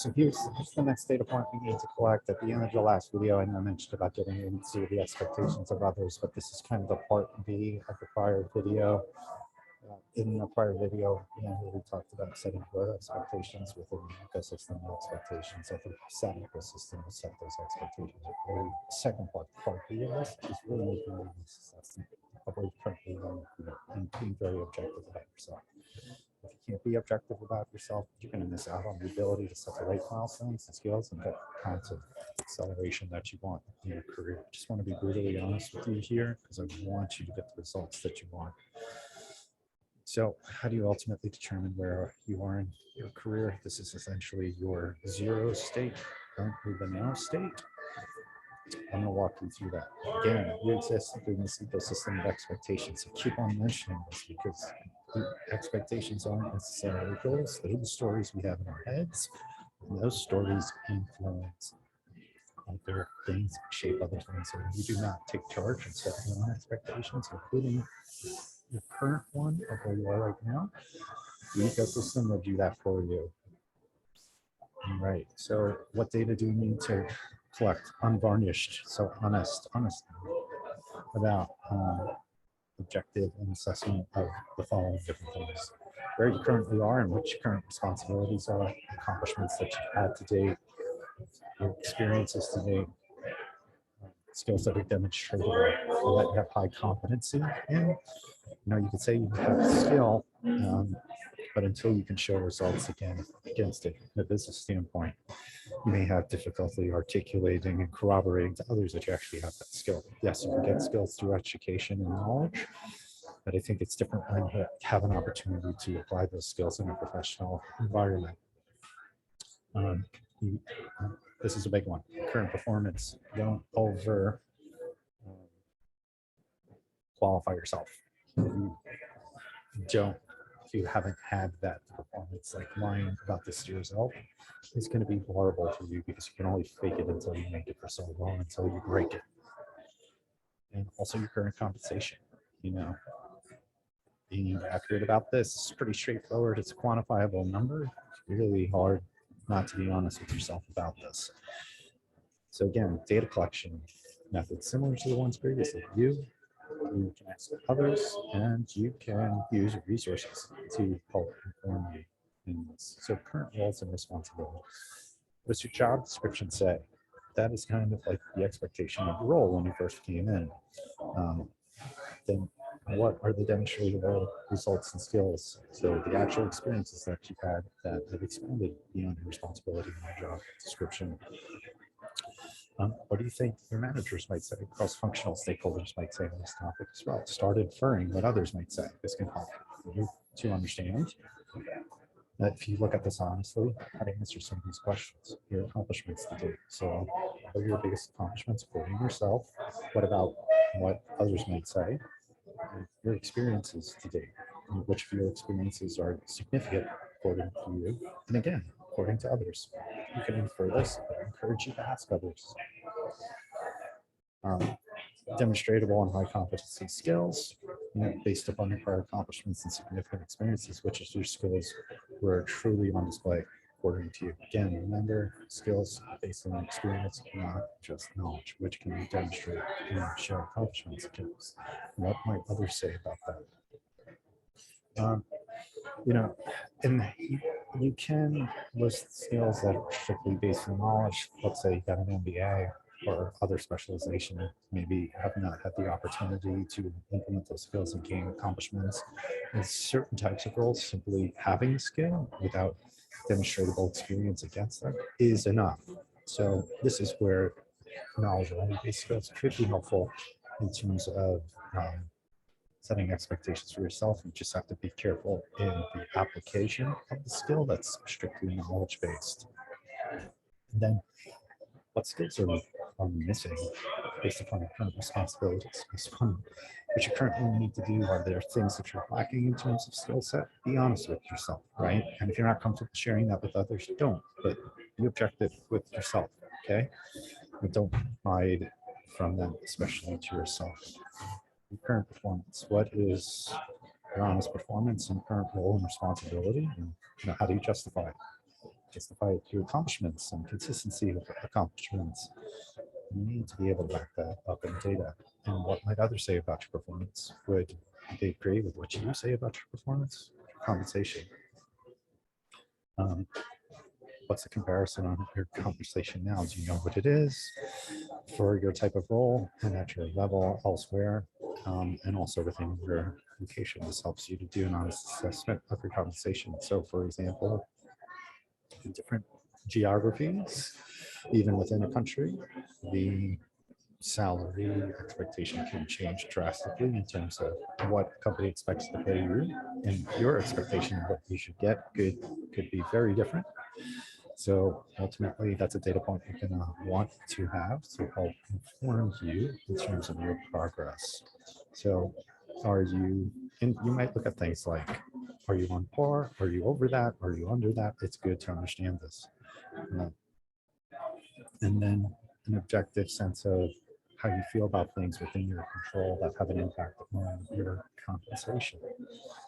So here's the next data point we need to collect. At the end of the last video, I know I mentioned about getting into the expectations of others, but this is kind of the part B of the prior video. In the prior video, we talked about setting growth expectations within the ecosystem and expectations of the SAT ecosystem to set those expectations. The second part B of this is really making an assessment of where you currently are and being very objective about yourself. If you can't be objective about yourself, you're going to miss out on the ability to set the right milestones and skills and get the kinds of acceleration that you want in your career. I just want to be brutally honest with you here because I want you to get the results that you want. So how do you ultimately determine where you are in your career? This is essentially your zero state, currently the now state. I'm going to walk you through that. Again, you exist in this ecosystem of expectations. I keep on mentioning this because the expectations aren't necessarily goals. They're the stories we have in our heads. And those stories influence other things, shape other things. So you do not take charge and set your own expectations, including your current one of where you are right now. The ecosystem will do that for you. All right. So what data do you need to collect? Unvarnished, so honest about objective and assessment of the following different things: where you currently are and what your current responsibilities are, accomplishments that you've had to date, your experiences to date, skills that are demonstratable, or that you have high competency in. You could say you have skill, but until you can show results against it from a business standpoint, you may have difficulty articulating and corroborating to others that you actually have that skill. Yes, you can get skills through education and knowledge, but I think it's different when you have an opportunity to apply those skills in a professional environment. This is a big one. Current performance. Don't over qualify yourself. If you haven't had that performance, like lying about this to yourself, it's going to be horrible for you because you can only fake it until you make it for so long, until you break it. And also your current compensation, being accurate about this is pretty straightforward. It's a quantifiable number. It's really hard not to be honest with yourself about this. So again, data collection methods similar to the ones previously. You can ask others, and you can use resources to help inform you in this. So current roles and responsibilities. What does your job description say? That is kind of like the expectation of the role when you first came in. Then what are the demonstrable results and skills? So the actual experiences that you've had that have expanded beyond your responsibility in your job description. What do you think your managers might say? Cross-functional stakeholders might say on this topic as well. Start inferring what others might say. This can help you to understand that if you look at this honestly, how to answer some of these questions, your accomplishments to date. So what are your biggest accomplishments according to yourself? What about what others might say? Your experiences to date. Which of your experiences are significant according to you? And again, according to others. You can infer this, but I encourage you to ask others. Demonstratable and high competency skills, based upon your prior accomplishments and significant experiences, which is your skills were truly on display according to you. Again, remember, skills based on experience, not just knowledge, which can be demonstrated and show accomplishments skills. What might others say about that? And you can list skills that are strictly based on knowledge. Let's say you got an MBA or other specialization, maybe have not had the opportunity to implement those skills and gain accomplishments. In certain types of roles, simply having a skill without demonstrable experience against that is enough. So this is where knowledge-only based skills could be helpful in terms of setting expectations for yourself. You just have to be careful in the application of the skill that's strictly knowledge-based. And then what skills are missing based upon your current responsibilities, based upon what you currently need to do? Are there things that you're lacking in terms of skill set? Be honest with yourself, right? And if you're not comfortable sharing that with others, don't, but be objective with yourself, okay? But don't hide from them, especially to yourself. Your current performance. What is your honest performance and current role and responsibility? And how do you justify it? justify it through accomplishments and consistency of accomplishments. You need to be able to back that up in data. And what might others say about your performance? Would they agree with what you say about your performance? Compensation. What's the comparison on your compensation now? Do you know what it is for your type of role and at your level elsewhere? And also within your location, this helps you to do an honest assessment of your compensation. So for example, in different geographies, even within a country, the salary expectation can change drastically in terms of what the company expects to pay you, and your expectation of what you should get could be very different. So ultimately, that's a data point you're going to want to have to help inform you in terms of your progress. So are you, and you might look at things like, are you on par? Are you over that? Are you under that? It's good to understand this. And then an objective sense of how you feel about things within your control that have an impact on your compensation.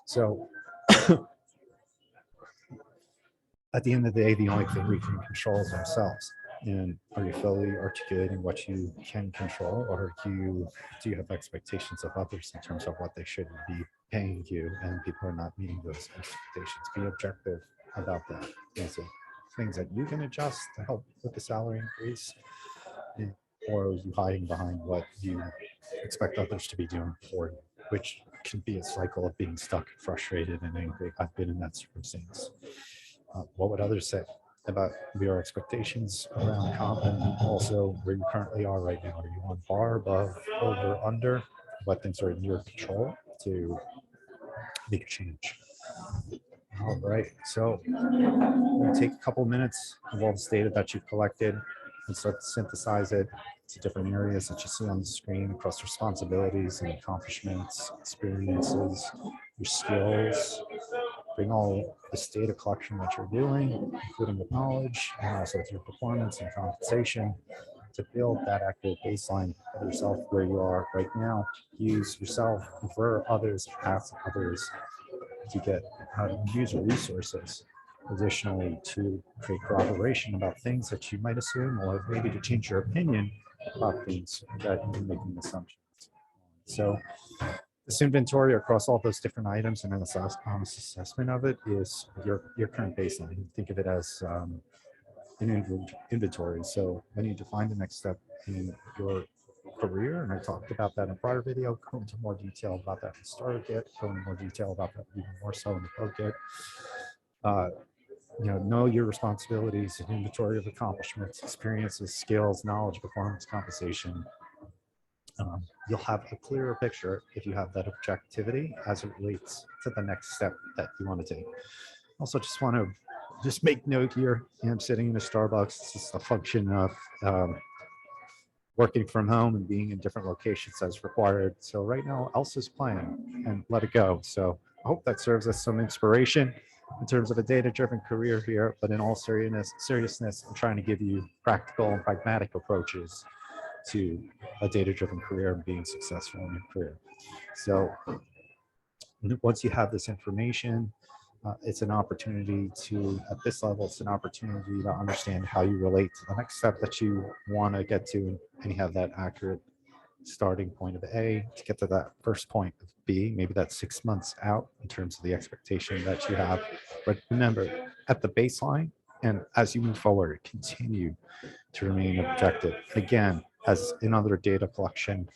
So at the end of the day, the only thing we can control is ourselves. And are you fully articulating what you can control, or do you have expectations of others in terms of what they should be paying you, and people are not meeting those expectations? Be objective about that. Is it things that you can adjust to help with the salary increase, or are you hiding behind what you expect others to be doing for you, which can be a cycle of being stuck, frustrated, and angry. I've been in that circumstance. What would others say about your expectations around comp, and also where you currently are right now? Are you on par, above, over, under? What things are in your control to make a change? All right, so you take a couple minutes of all this data that you've collected and start to synthesize it to different areas that you see on the screen across responsibilities and accomplishments, experiences, your skills. Bring all this data collection that you're doing, including with knowledge and also with your performance and compensation, to build that accurate baseline of yourself where you are right now. Use yourself, refer others, ask others to get user resources. Additionally, to create corroboration about things that you might assume, or maybe to change your opinion about things that you're making assumptions. So this inventory across all those different items and an honest assessment of it is your current baseline. Think of it as an inventory. So when you define the next step in your career, and I talked about that in a prior video, go into more detail about that in the starter kit, go into more detail about that even more so in the pro kit. Know your responsibilities, an inventory of accomplishments, experiences, skills, knowledge, performance, compensation. You'll have a clearer picture if you have that objectivity as it relates to the next step that you want to take. Also, just want to make note here, I'm sitting in a Starbucks. It's just a function of working from home and being in different locations as required. So right now, Elsa's playing, and let it go. So I hope that serves as some inspiration in terms of a data-driven career here, but in all seriousness, I'm trying to give you practical and pragmatic approaches to a data-driven career and being successful in your career. So once you have this information, it's an opportunity to, at this level, it's an opportunity to understand how you relate to the next step that you want to get to, and you have that accurate starting point of A to get to that first point of B. Maybe that's 6 months out in terms of the expectation that you have. But remember, at the baseline, and as you move forward, continue to remain objective. Again, as in other data collection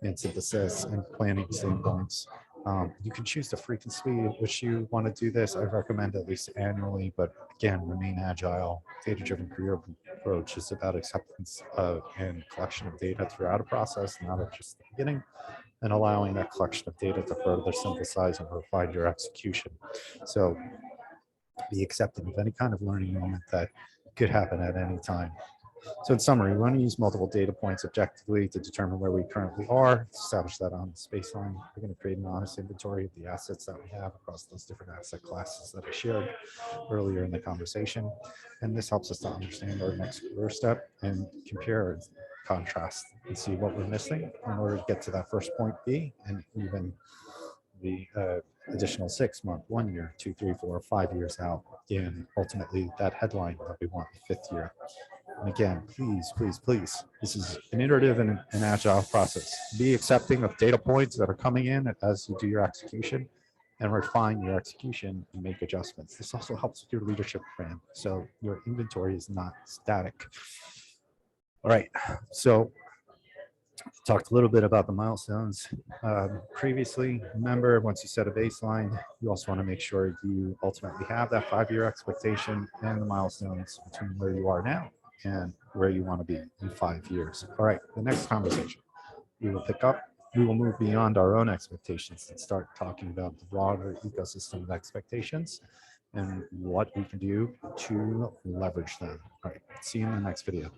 and synthesis and planning standpoints, you can choose the frequency at which you want to do this. I recommend at least annually, but again, remain agile. Data-driven career approach is about acceptance of and collection of data throughout a process, not at just the beginning, and allowing that collection of data to further synthesize and refine your execution. So be accepting of any kind of learning moment that could happen at any time. So in summary, we want to use multiple data points objectively to determine where we currently are, establish that on this baseline. We're going to create an honest inventory of the assets that we have across those different asset classes that I shared earlier in the conversation. And this helps us to understand our next career step and compare and contrast and see what we're missing in order to get to that first point B, and even the additional 6 month, 1 year, 2, 3, 4, 5 years out, and ultimately that headline that we want the 5th year. And again, please, please, please, this is an iterative and an agile process. Be accepting of data points that are coming in as you do your execution, and refine your execution and make adjustments. This also helps with your leadership plan, so your inventory is not static. All right, so talked a little bit about the milestones previously. Remember, once you set a baseline, you also want to make sure you ultimately have that 5-year expectation and the milestones between where you are now and where you want to be in 5 years. All right, the next conversation we will pick up, we will move beyond our own expectations and start talking about the broader ecosystem of expectations and what we can do to leverage them. All right, see you in the next video.